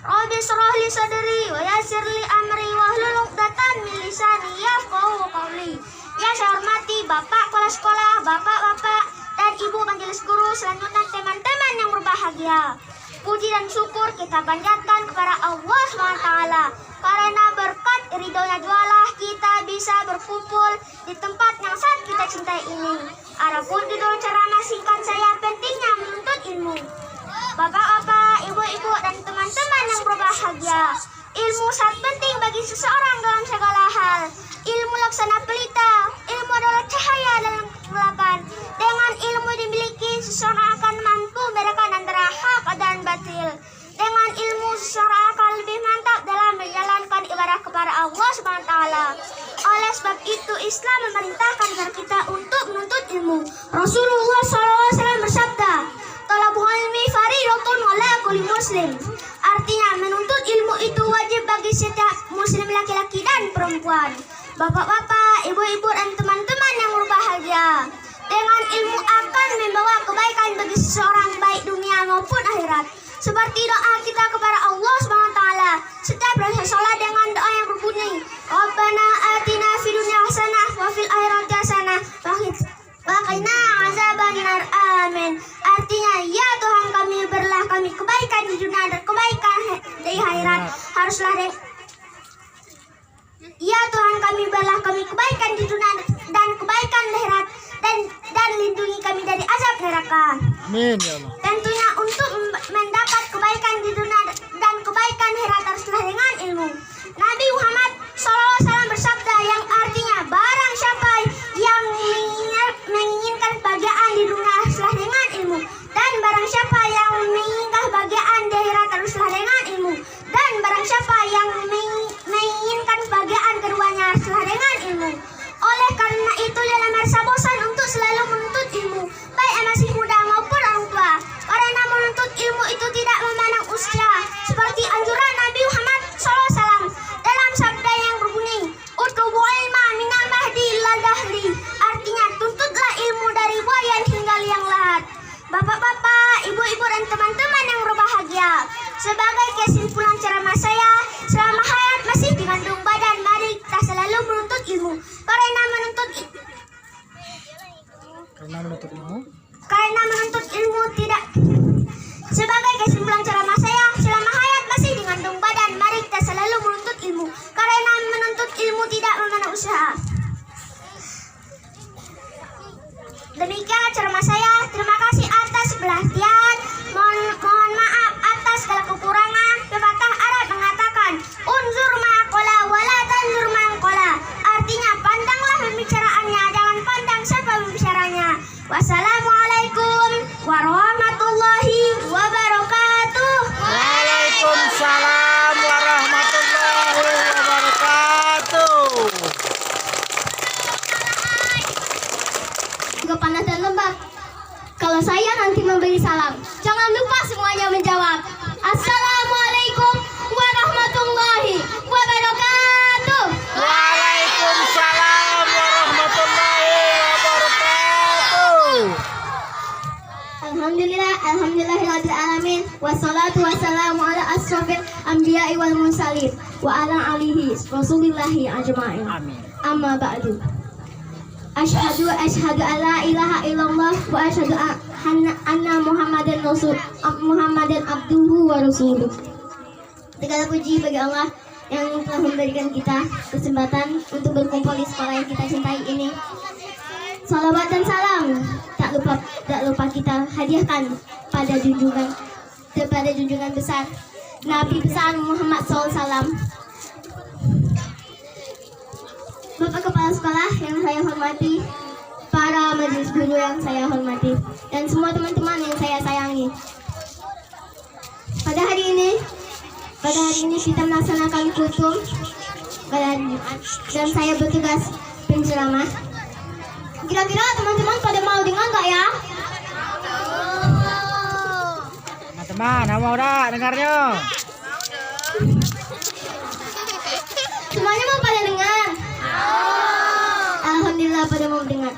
Rabbi shrah li sadri wa yassir li amri wahlul 'uqdatam min lisani yafqahu qawli. Yang saya hormati Bapak Kepala Sekolah, Bapak-bapak dan Ibu Majelis Guru, selanjutnya teman-teman yang berbahagia. Puji dan syukur kita panjatkan kepada Allah SWT, karena berkat ridhonya jualah kita bisa berkumpul di tempat yang sangat kita cintai ini. Adapun judul ceramah singkat saya, pentingnya menuntut ilmu. Bapak-bapak, ibu-ibu dan teman-teman yang berbahagia, ilmu sangat penting bagi seseorang dalam segala hal. Ilmu laksana pelita, ilmu adalah cahaya dalam kegelapan. Dengan ilmu dimiliki, seseorang akan mampu membedakan antara hak dan batil. Dengan ilmu, seseorang akan lebih mantap dalam menjalankan ibadah kepada Allah SWT. Oleh sebab itu, Islam memerintahkan kepada kita untuk menuntut ilmu. Rasulullah SAW bersabda, "Talabul ilmi fardhatun 'ala kulli muslim." Artinya, menuntut ilmu itu wajib bagi setiap muslim laki-laki dan perempuan. Bapak-bapak, ibu-ibu dan teman-teman yang berbahagia, dengan ilmu akan membawa kebaikan bagi seseorang baik dunia maupun akhirat. Seperti doa kita kepada Allah SWT setiap proses sholat dengan doa yang berbunyi, Rabbana atina fid dunya hasanah wa fil akhirati hasanah wa qina azabannar. Amin. Artinya, ya Tuhan kami, berilah kami kebaikan di dunia dan kebaikan di akhirat. Ya Tuhan kami, berilah kami kebaikan di dunia dan kebaikan di akhirat, dan lindungi kami dari azab neraka. Amin ya Allah. Tentunya untuk mendapat kebaikan di dunia dan kebaikan di akhirat haruslah dengan ilmu. Nabi Muhammad SAW bersabda yang artinya, barang siapa yang menginginkan kebahagiaan di dunia haruslah dengan ilmu, dan barang siapa yang menginginkan kebahagiaan di akhirat haruslah dengan ilmu, dan barang siapa yang menginginkan kebahagiaan keduanya haruslah dengan ilmu. Oleh karena itu, jangan merasa bosan untuk selalu menuntut ilmu, baik yang masih muda maupun orang tua, karena menuntut ilmu itu tidak memandang usia, seperti anjuran Nabi Muhammad SAW dalam sabda yang berbunyi, "Utlubu ilma minal mahdi ilal dahri." Artinya, tuntutlah ilmu dari buayan hingga liang lahat. Bapak-bapak, ibu-ibu dan teman-teman yang berbahagia, sebagai kesimpulan ceramah saya, selama hayat masih dikandung badan, mari kita selalu menuntut ilmu, karena menuntut ilmu tidak. Sebagai kesimpulan ceramah saya, selama hayat masih dikandung badan, mari kita selalu menuntut ilmu, karena menuntut ilmu tidak memandang usaha. Demikian ceramah saya. Terima kasih atas perhatian. Mohon maaf atas segala kekurangan. Pepatah Arab mengatakan, "Unzur ma'aqala wala tanzur ma'aqala." Artinya, pandanglah pembicaraannya, jangan pandang siapa pembicaranya. Wassalamualaikum warahmatullahi wabarakatuh. Waalaikumsalam warahmatullahi wabarakatuh. Juga panas dan lembab. Kalau saya nanti memberi salam, jangan lupa semuanya menjawab, "Assalamualaikum warahmatullahi wabarakatuh." Waalaikumsalam warahmatullahi wabarakatuh. Alhamdulillahirabbil alamin, wassalatu wassalamu ala asrofil anbiya'i wal mursalin wa ala alihi rasulillahi ajma'in. Amin. Amma ba'du. Asyhadu an la ilaha illallah wa asyhadu anna Muhammadan abduhu wa rasuluh. Segala puji bagi Allah yang telah memberikan kita kesempatan untuk berkumpul di sekolah yang kita cintai ini. Salawat dan salam tak lupa kita hadiahkan pada junjungan besar Nabi besar Muhammad SAW. Bapak Kepala Sekolah yang saya hormati, para majelis guru yang saya hormati, dan semua teman-teman yang saya sayangi. Pada hari ini kita melaksanakan kultum pada hari Jumat, dan saya bertugas penceramah. Kira-kira teman-teman pada mau dengar nggak ya? Teman-teman, mau dah dengarnya? Semuanya mau pada dengar? Alhamdulillah pada mau dengar.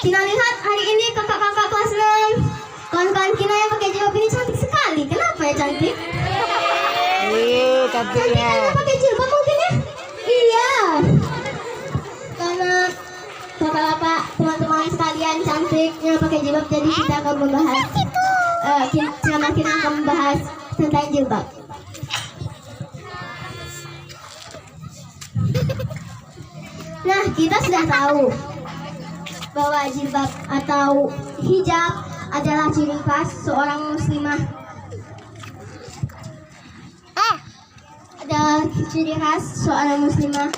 Kita lihat hari ini kakak-kakak kelas 6, kawan-kawan kita yang pakai jilbab ini cantik sekali. Kenapa ya cantik? cantiknya. Pakai jilbab mungkin ya? Iya. Karena bapak-bapak, teman-teman sekalian cantiknya pakai jilbab, jadi kita akan membahas kita akan membahas tentang jilbab. Nah, kita sudah tahu bahwa jilbab atau hijab adalah ciri khas seorang muslimah. Adalah ciri khas seorang muslimah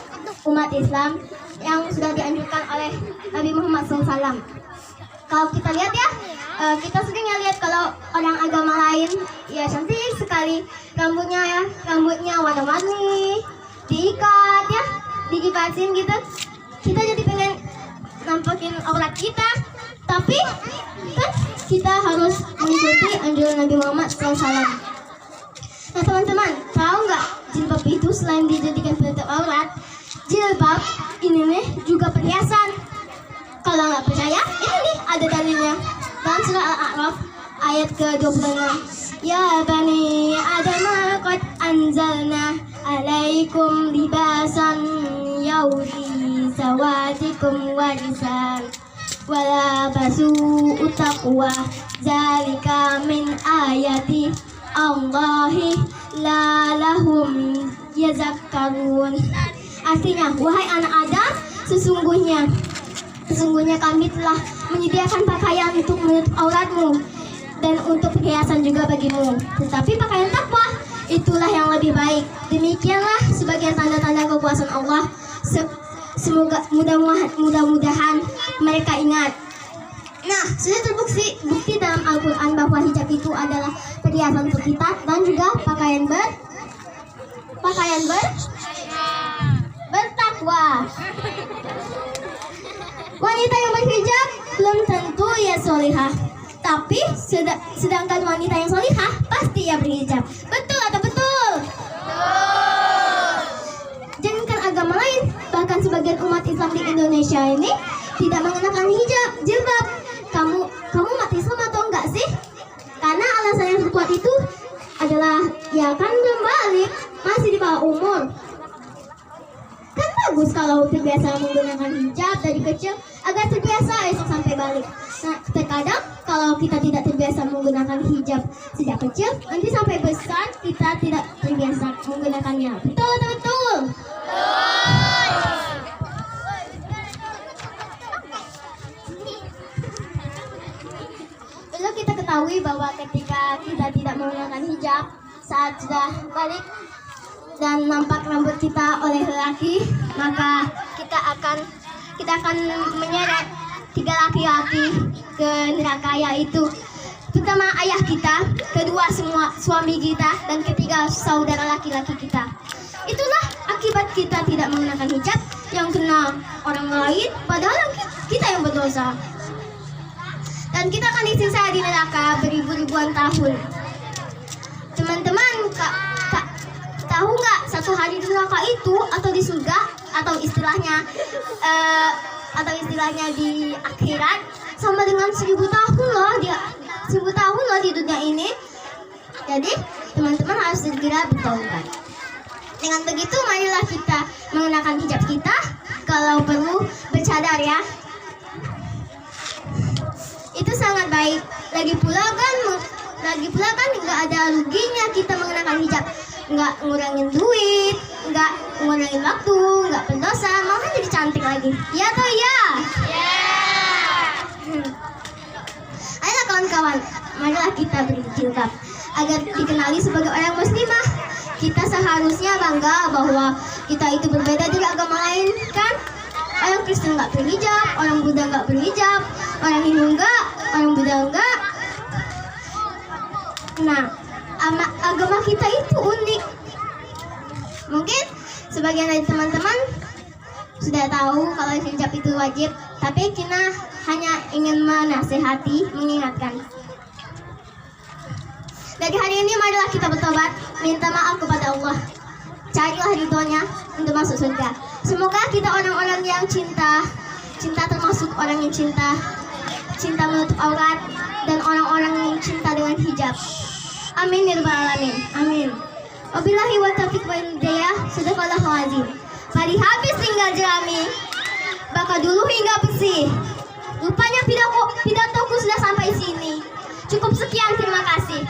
umat Islam yang sudah dianjurkan oleh Nabi Muhammad SAW. Kalau kita lihat ya, kita seringnya lihat kalau orang agama lain, ya cantik sekali rambutnya warna-warni, diikat ya, dikipasin gitu. Kita jadi pengen nampakin aurat kita, tapi kan kita harus mengikuti anjuran Nabi Muhammad SAW. Nah teman-teman, tahu nggak jilbab itu selain dijadikan penutup aurat, jilbab ini nih juga perhiasan. Kalau nggak percaya, ini nih ada dalilnya. Dalam surah Al-A'raf ayat ke-26. Ya bani Adam qad anzalna alaikum libasan yawri sawatikum warisan wala basu taqwa zalika min ayati Allahi la lahum yazakkarun. Artinya, wahai anak Adam, sesungguhnya kami telah menyediakan pakaian untuk menutup auratmu dan untuk perhiasan juga bagimu. Tetapi pakaian takwa itulah yang lebih baik. Demikianlah sebagian tanda-tanda kekuasaan Allah. Semoga mudah-mudahan mereka ingat. Nah, sudah terbukti dalam Al-Quran bahwa hijab itu adalah perhiasan untuk kita dan juga pakaian bertakwa. Wanita yang berhijab belum tentu ia solihah, tapi sedangkan wanita yang solihah pasti ia berhijab. Betul atau betul? Jangankan agama lain, bahkan sebagian umat Islam di Indonesia ini tidak mengenakan jilbab. Kamu umat Islam atau enggak sih? Karena alasan yang terkuat itu adalah ya kan belum balik, masih di bawah umur. Kan bagus kalau terbiasa menggunakan hijab dari kecil agar terbiasa esok sampai balik. Nah, terkadang kalau kita tidak terbiasa menggunakan hijab sejak kecil, nanti sampai besar kita tidak terbiasa menggunakannya. Betul atau betul? Perlu kita ketahui bahwa ketika kita tidak menggunakan hijab saat sudah balik dan nampak rambut kita oleh lelaki, maka kita akan menyeret 3 laki-laki ke neraka, yaitu pertama ayah kita, kedua semua suami kita, dan ketiga saudara laki-laki kita. Itulah akibat kita tidak mengenakan hijab, yang kena orang lain padahal kita yang berdosa. Dan kita akan disiksa di neraka beribu-ribuan tahun. Teman-teman, tahu nggak satu hari di neraka itu atau di surga atau istilahnya di akhirat sama dengan 1000 tahun loh, 1000 tahun loh di dunia ini. Jadi teman-teman harus segera bertaubat. Dengan begitu marilah kita mengenakan hijab kita, kalau perlu bercadar ya. Itu sangat baik. Lagi pula kan nggak ada ruginya kita mengenakan hijab. Nggak ngurangin duit, nggak ngurangin waktu, nggak berdosa, malah jadi cantik lagi. Ya atau ya? Ayolah kawan-kawan, marilah kita berjilbab agar dikenali sebagai orang muslimah. Kita seharusnya bangga bahwa kita itu berbeda dari agama lain, kan? Orang Kristen nggak berhijab, orang Buddha nggak berhijab, orang Hindu nggak, orang Buddha nggak. Nah, agama kita itu unik. Mungkin sebagian dari teman-teman sudah tahu kalau hijab itu wajib, tapi kita hanya ingin menasehati, mengingatkan. Dari hari ini marilah kita bertobat, minta maaf kepada Allah, carilah ridhonya untuk masuk surga. Semoga kita orang-orang yang cinta termasuk orang yang cinta menutup aurat, dan orang-orang yang cinta dengan hijab. Amin ya rabbal alamin. Amin. Wabillahi wa taufiq wal hidayah. Sadaqallahul azim. Mari habis tinggal jerami. Baka dulu hingga besi. Rupanya pidatoku sudah sampai sini. Cukup sekian, terima kasih.